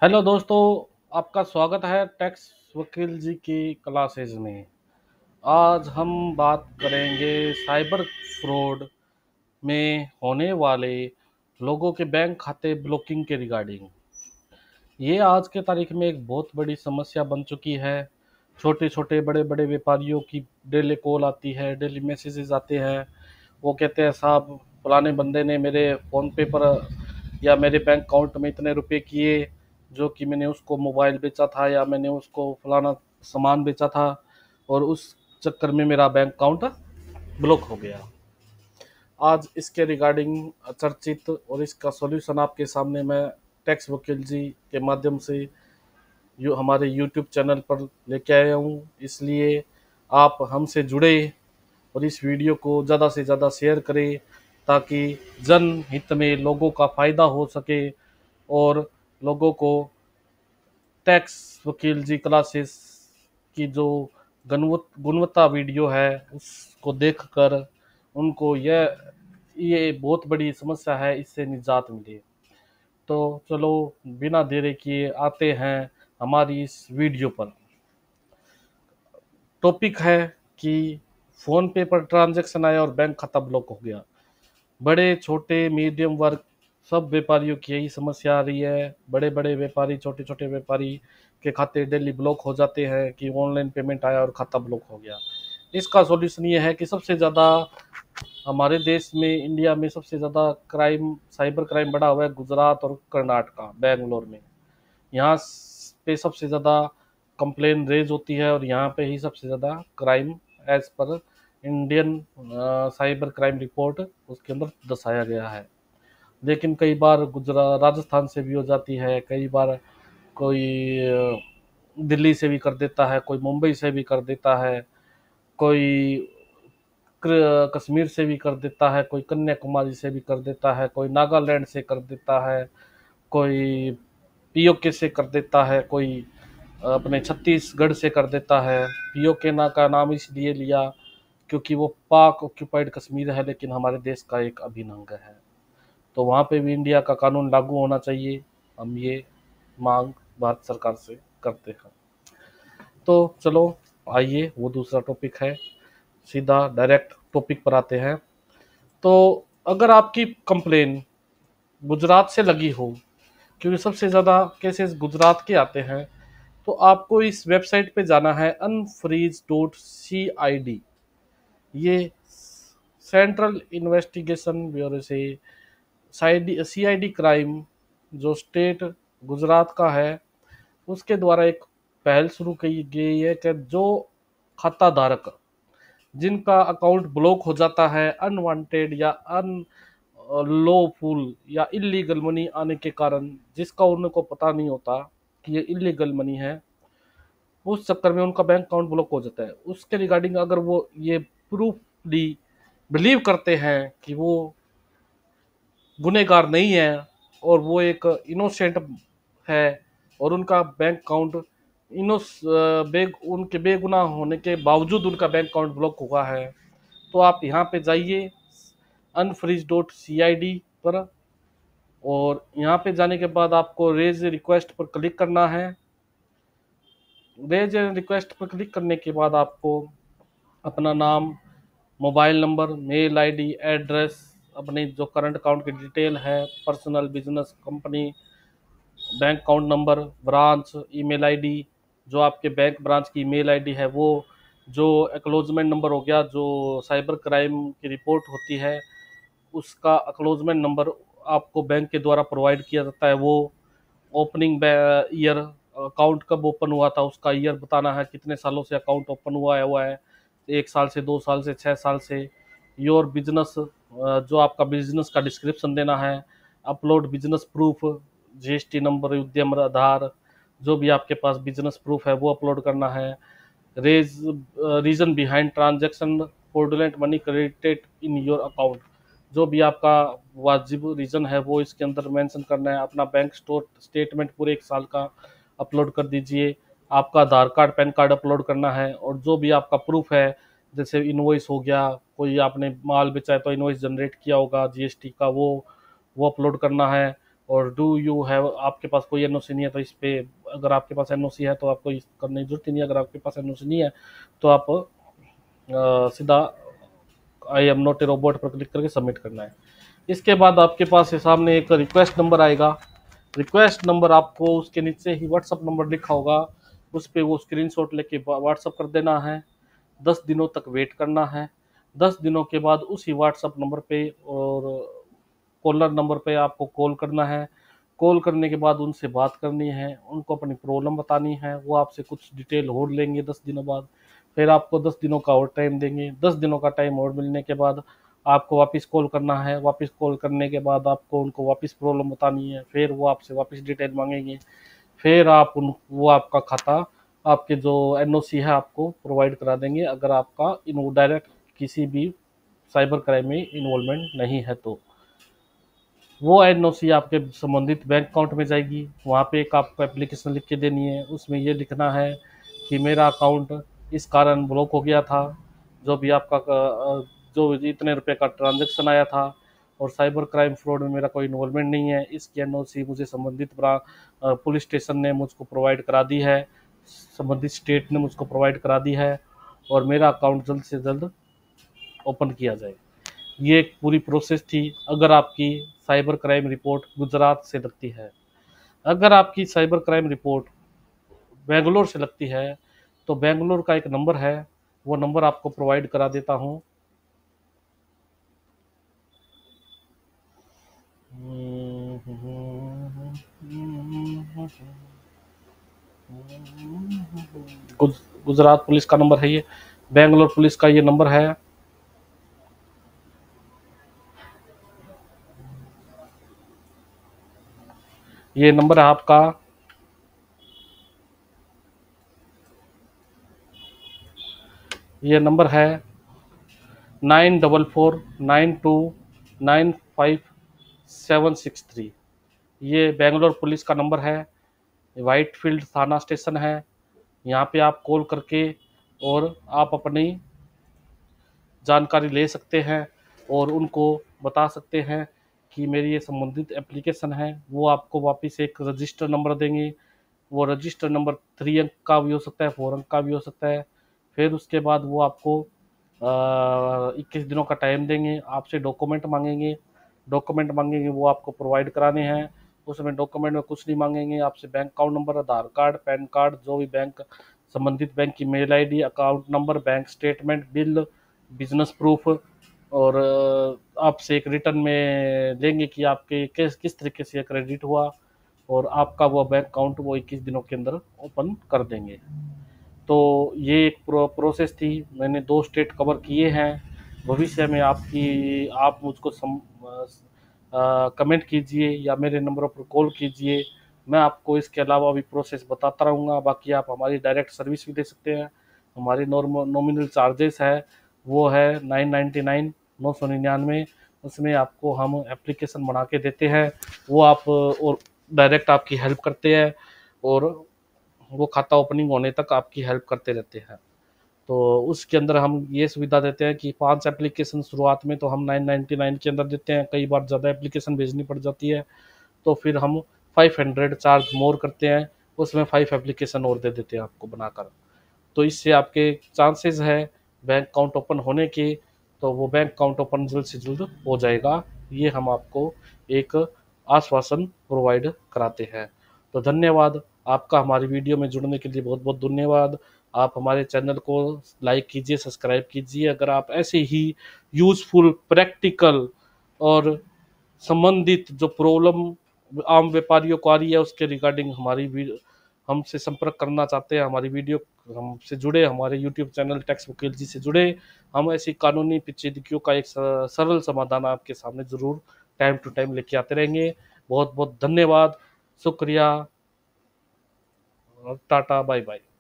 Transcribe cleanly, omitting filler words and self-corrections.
Hello दोस्तों, आपका स्वागत है टैक्स वकील जी की क्लासेज में। आज हम बात करेंगे साइबर फ्रॉड में होने वाले लोगों के बैंक खाते ब्लॉकिंग के रिगार्डिंग। ये आज के तारीख में एक बहुत बड़ी समस्या बन चुकी है। छोटे छोटे बड़े बड़े व्यापारियों की डेली कॉल आती है, डेली मैसेजेस आते हैं। वो कहते हैं साहब फलाने बंदे ने मेरे फ़ोन पे पर या मेरे बैंक अकाउंट में इतने रुपए किए, जो कि मैंने उसको मोबाइल बेचा था या मैंने उसको फलाना सामान बेचा था, और उस चक्कर में मेरा बैंक अकाउंट ब्लॉक हो गया। आज इसके रिगार्डिंग चर्चित और इसका सॉल्यूशन आपके सामने मैं टैक्स वकील जी के माध्यम से हमारे यूट्यूब चैनल पर लेके आया हूँ। इसलिए आप हमसे जुड़े और इस वीडियो को ज़्यादा से ज़्यादा शेयर करें, ताकि जन हित में लोगों का फ़ायदा हो सके और लोगों को टैक्स वकील जी क्लासेस की जो गुणवत्ता वीडियो है उसको देखकर उनको ये बहुत बड़ी समस्या है, इससे निजात मिले। तो चलो बिना देरी किए आते हैं हमारी इस वीडियो पर। टॉपिक है कि फ़ोन पे पर ट्रांजैक्शन आया और बैंक खाता ब्लॉक हो गया। बड़े छोटे मीडियम वर्ग सब व्यापारियों की यही समस्या आ रही है। बड़े बड़े व्यापारी, छोटे छोटे व्यापारी के खाते डेली ब्लॉक हो जाते हैं कि ऑनलाइन पेमेंट आया और खाता ब्लॉक हो गया। इसका सॉल्यूशन ये है कि सबसे ज़्यादा हमारे देश में, इंडिया में सबसे ज़्यादा क्राइम, साइबर क्राइम बढ़ा हुआ है गुजरात और कर्नाटका, बेंगलोर में। यहाँ पे सबसे ज़्यादा कंप्लेन रेज होती है और यहाँ पे ही सबसे ज़्यादा crime as per Indian cyber crime report उसके अंदर दर्शाया गया है। लेकिन कई बार गुजरात राजस्थान से भी हो जाती है, कई बार कोई दिल्ली से भी कर देता है, कोई मुंबई से भी कर देता है, कोई कश्मीर से भी कर देता है, कोई कन्याकुमारी से भी कर देता है, कोई नागालैंड से कर देता है, कोई पीओके से कर देता है, कोई अपने छत्तीसगढ़ से कर देता है। पीओके ना का नाम इसलिए लिया क्योंकि वो पाक ऑक्यूपाइड कश्मीर है, लेकिन हमारे देश का एक अभिन्न अंग है। तो वहाँ पे भी इंडिया का कानून लागू होना चाहिए। हम ये मांग भारत सरकार से करते हैं। तो चलो आइए, वो दूसरा टॉपिक है, सीधा डायरेक्ट टॉपिक पर आते हैं। तो अगर आपकी कंप्लेन गुजरात से लगी हो, क्योंकि सबसे ज़्यादा केसेस गुजरात के आते हैं, तो आपको इस वेबसाइट पे जाना है unfreeze.cid। ये सेंट्रल इन्वेस्टिगेशन ब्यूरो से सीआईडी क्राइम जो स्टेट गुजरात का है, उसके द्वारा एक पहल शुरू की गई है कि जो खाता धारक जिनका अकाउंट ब्लॉक हो जाता है अनवांटेड या लॉफुल या इलीगल मनी आने के कारण, जिसका उनको पता नहीं होता कि ये इलीगल मनी है, उस चक्कर में उनका बैंक अकाउंट ब्लॉक हो जाता है। उसके रिगार्डिंग अगर वो ये प्रूफली बिलीव करते हैं कि वो गुनहगार नहीं है और वो एक इनोसेंट है और उनका बैंक अकाउंट उनके बेगुनाह होने के बावजूद उनका बैंक अकाउंट ब्लॉक हुआ है, तो आप यहाँ पे जाइए unfreeze.cid पर, और यहाँ पे जाने के बाद आपको रेज रिक्वेस्ट पर क्लिक करना है। रेज रिक्वेस्ट पर क्लिक करने के बाद आपको अपना नाम, mobile number, mail ID, address, अपनी जो करंट अकाउंट की डिटेल है, personal, business, company, bank account number, branch, email ID, जो आपके बैंक ब्रांच की ईमेल आईडी है वो, जो एक्नॉलेजमेंट नंबर हो गया, जो साइबर क्राइम की रिपोर्ट होती है उसका एक्नॉलेजमेंट नंबर आपको बैंक के द्वारा प्रोवाइड किया जाता है, वो ओपनिंग ईयर, अकाउंट कब ओपन हुआ था उसका ईयर बताना है, कितने सालों से अकाउंट ओपन हुआ है, 1 साल से, 2 साल से, 6 साल से। योर बिजनेस, जो आपका बिजनेस का डिस्क्रिप्शन देना है। Upload business proof, GST number, उद्यम आधार, जो भी आपके पास बिजनेस प्रूफ है वो अपलोड करना है। Raise reason behind transaction fraudulent money credited in your account, जो भी आपका वाजिब रीज़न है वो इसके अंदर मेंशन करना है। अपना बैंक स्टेटमेंट पूरे 1 साल का अपलोड कर दीजिए। आपका आधार कार्ड, पैन कार्ड अपलोड करना है, और जो भी आपका प्रूफ है, जैसे इनवॉइस हो गया, कोई आपने माल बेचा है तो इनवॉइस जनरेट किया होगा जीएसटी का, वो अपलोड करना है। और डू यू हैव, आपके पास कोई एनओसी नहीं है तो इस पे, अगर आपके पास एनओसी है तो आपको इस करने की जरूरत ही नहीं है। अगर आपके पास एनओसी नहीं है तो आप सीधा I am not a robot पर क्लिक करके सबमिट करना है। इसके बाद आपके पास सामने एक रिक्वेस्ट नंबर आएगा। रिक्वेस्ट नंबर आपको उसके नीचे ही व्हाट्सअप नंबर लिखा होगा, उस पर वो स्क्रीनशॉट लेके व्हाट्सअप कर देना है। 10 दिनों तक वेट करना है। 10 दिनों के बाद उसी व्हाट्सअप नंबर पे और कॉलर नंबर पे आपको कॉल करना है। कॉल करने के बाद उनसे बात करनी है, उनको अपनी प्रॉब्लम बतानी है, वो आपसे कुछ डिटेल और लेंगे 10 दिनों बाद। फिर आपको 10 दिनों का और टाइम देंगे। 10 दिनों का टाइम और मिलने के बाद आपको वापस कॉल करना है। वापस कॉल करने के बाद आपको उनको वापस प्रॉब्लम बतानी है, फिर वो आपसे वापस डिटेल मांगेंगे। फिर आप उन वो आपका खाता, आपके जो एनओसी है आपको प्रोवाइड करा देंगे, अगर आपका इन डायरेक्ट किसी भी साइबर क्राइम में इन्वॉल्वमेंट नहीं है तो। वो एनओसी आपके संबंधित बैंक अकाउंट में जाएगी। वहाँ पे एक आपको एप्लीकेशन लिख के देनी है, उसमें ये लिखना है कि मेरा अकाउंट इस कारण ब्लॉक हो गया था, जो भी आपका जो इतने रुपए का ट्रांजैक्शन आया था, और साइबर क्राइम फ्रॉड में मेरा कोई इन्वॉल्वमेंट नहीं है। इसकी एनओसी मुझे संबंधित पुलिस स्टेशन ने मुझको प्रोवाइड करा दी है, संबंधित स्टेट ने मुझको प्रोवाइड करा दी है, और मेरा अकाउंट जल्द से जल्द ओपन किया जाए। ये एक पूरी प्रोसेस थी। अगर आपकी साइबर क्राइम रिपोर्ट गुजरात से लगती है, अगर आपकी साइबर क्राइम रिपोर्ट बेंगलोर से लगती है तो बेंगलोर का एक नंबर है, वो नंबर आपको प्रोवाइड करा देता हूँ। गुजरात पुलिस का नंबर है ये, बेंगलोर पुलिस का ये नंबर है। ये नंबर है आपका, ये नंबर है 9449295763। ये बेंगलोर पुलिस का नंबर है। वाइट फील्ड थाना स्टेशन है। यहाँ पे आप कॉल करके और आप अपनी जानकारी ले सकते हैं और उनको बता सकते हैं कि मेरी ये संबंधित एप्लीकेशन है। वो आपको वापस एक रजिस्टर नंबर देंगे। वो रजिस्टर नंबर 3 अंक का भी हो सकता है, 4 अंक का भी हो सकता है। फिर उसके बाद वो आपको 21 दिनों का टाइम देंगे। आपसे डॉक्यूमेंट मांगेंगे, डॉक्यूमेंट मांगेंगे वो आपको प्रोवाइड कराने हैं। उसमें डॉक्यूमेंट में कुछ नहीं मांगेंगे, आपसे bank account number, Aadhaar card, PAN card, जो भी बैंक संबंधित बैंक की mail ID, account number, bank statement, bill, business proof, और आपसे एक रिटर्न में लेंगे कि आपके किस किस तरीके से क्रेडिट हुआ, और आपका वो बैंक अकाउंट वो 21 दिनों के अंदर ओपन कर देंगे। तो ये एक प्रोसेस थी। मैंने 2 स्टेट कवर किए हैं। भविष्य में आपकी आप मुझको कमेंट कीजिए या मेरे नंबरों पर कॉल कीजिए, मैं आपको इसके अलावा भी प्रोसेस बताता रहूँगा। बाकी आप हमारी डायरेक्ट सर्विस भी दे सकते हैं। हमारी नॉमिनल चार्जेस है वो है 999, 999। उसमें आपको हम एप्लीकेशन बना के देते हैं, वो आप और डायरेक्ट आपकी हेल्प करते हैं, और वो खाता ओपनिंग होने तक आपकी हेल्प करते रहते हैं। तो उसके अंदर हम ये सुविधा देते हैं कि 5 एप्लीकेशन शुरुआत में तो हम 999 के अंदर देते हैं। कई बार ज़्यादा एप्लीकेशन भेजनी पड़ जाती है तो फिर हम 500 चार्ज मोर करते हैं, उसमें 5 एप्लीकेशन और दे देते हैं आपको बनाकर। तो इससे आपके चांसेस है बैंक अकाउंट ओपन होने के, तो वो बैंक अकाउंट ओपन जल्द से जल्द हो जाएगा। ये हम आपको एक आश्वासन प्रोवाइड कराते हैं। तो धन्यवाद आपका, हमारी वीडियो में जुड़ने के लिए बहुत बहुत धन्यवाद। आप हमारे चैनल को लाइक कीजिए, सब्सक्राइब कीजिए। अगर आप ऐसे ही यूज़फुल, प्रैक्टिकल और संबंधित जो प्रॉब्लम आम व्यापारियों को आ रही है उसके रिगार्डिंग हमसे संपर्क करना चाहते हैं, हमारी वीडियो हमसे जुड़े, हमारे यूट्यूब चैनल टैक्स वकील जी से जुड़े। हम ऐसी कानूनी पेचीदगियों का एक सरल समाधान आपके सामने ज़रूर टाइम टू टाइम लेके आते रहेंगे। बहुत बहुत धन्यवाद, शुक्रिया, टाटा, बाय बाय।